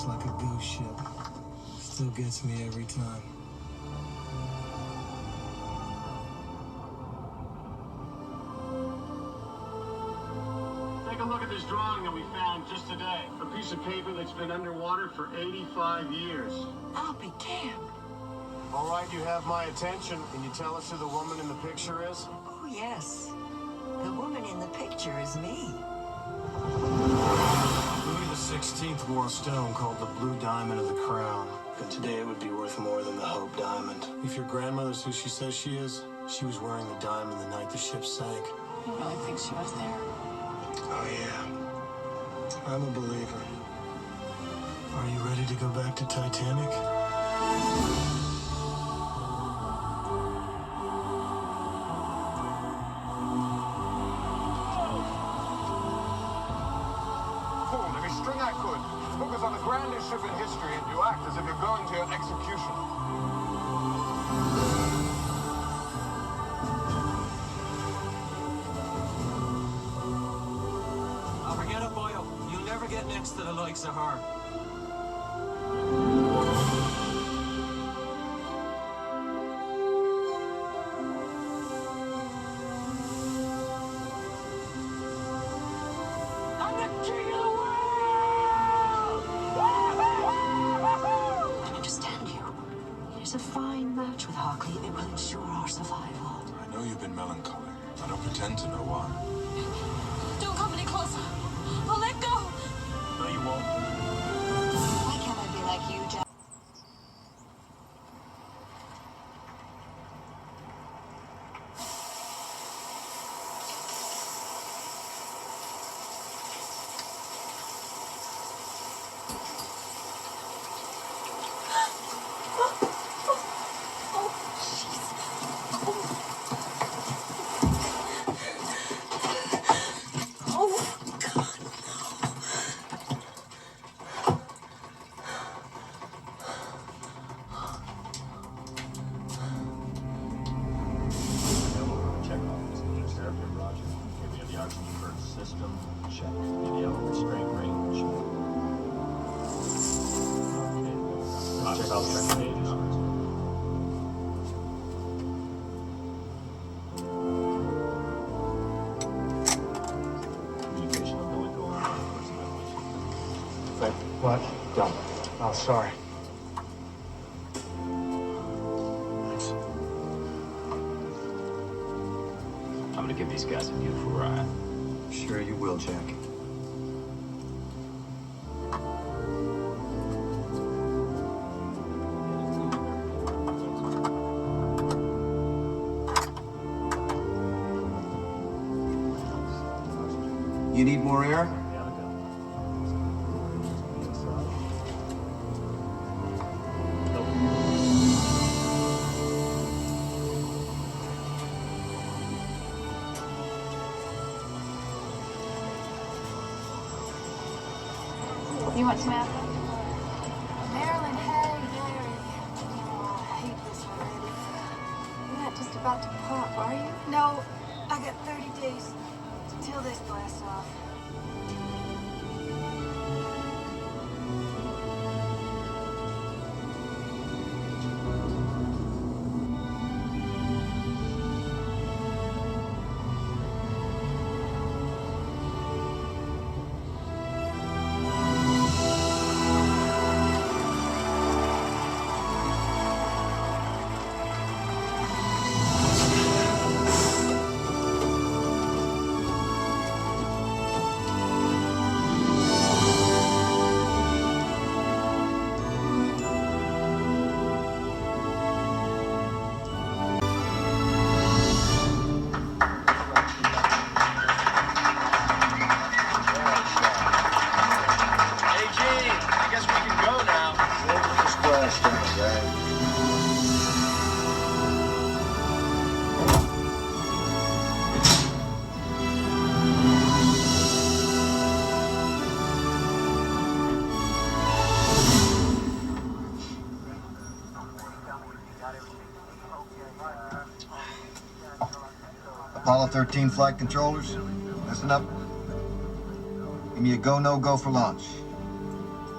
almost like a ghost ship. Still gets me every time. Take a look at this drawing that we found just today. A piece of paper that's been underwater for 85 years. I'll be damned. All right, you have my attention. Can you tell us who the woman in the picture is? Oh, yes. The woman in the picture is me. Louis XVI wore a stone called the Blue Diamond of the Crown. And today it would be worth more than the Hope Diamond. If your grandmother's who she says she is, she was wearing the diamond the night the ship sank. You really think she was there? Oh, yeah. I'm a believer. Are you ready to go back to Titanic? Paul, if you string that good, focus on the grandest ship in history and you act as if you're going to your execution. Oh, forget it, boyo. You'll never get next to the likes of her. I'm the king of the world! I understand you. It is a fine match with Hockley. It will ensure our survival. I know you've been melancholy. I don't pretend to know why. Don't come any closer. I'll let go. No, you won't. Why can't I be like you, Jack? System, check. Video restraint range. Okay. Check out the pages. Communication umbilical on Wait, what? Don't. Oh, sorry. Thanks. I'm gonna give these guys a beautiful ride. Sure you will, Jack. You need more air? You want some apple? Marilyn, hey, Larry. Oh, I hate this already. You're not just about to pop, are you? No, I got 30 days till this blasts off. Apollo 13 flight controllers, listen up. Give me a go, no-go for launch.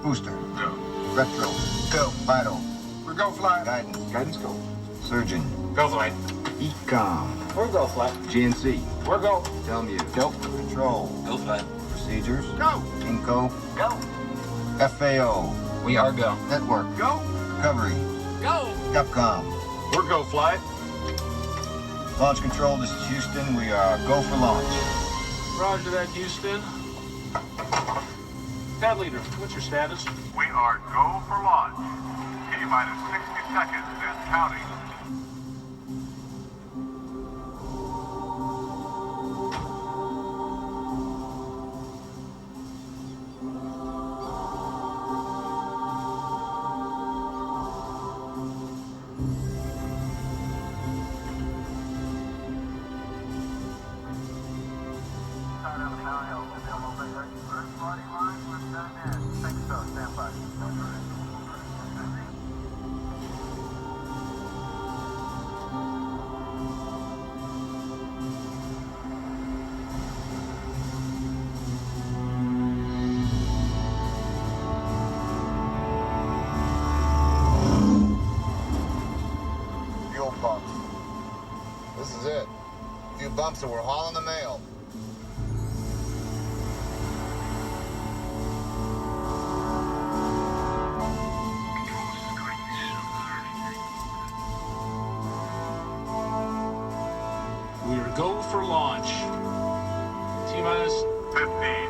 Booster. Go. Retro. Go. Vital. We're go flight. Guidance. Guidance go. Surgeon. Go flight. Ecom. We're go flight. GNC. We're go. Telmute. Go. Control. Go flight. Procedures. Go. Inco. Go. FAO. We are go. Network. Go. Recovery. Go! Capcom. We're go flight. Launch control, this is Houston. We are go for launch. Roger that, Houston. Pad leader, what's your status? We are go for launch. T-minus 60 seconds and counting. Fuel pumps. This is it. A few bumps and we're hauling the mail. We're go for launch. T-minus 15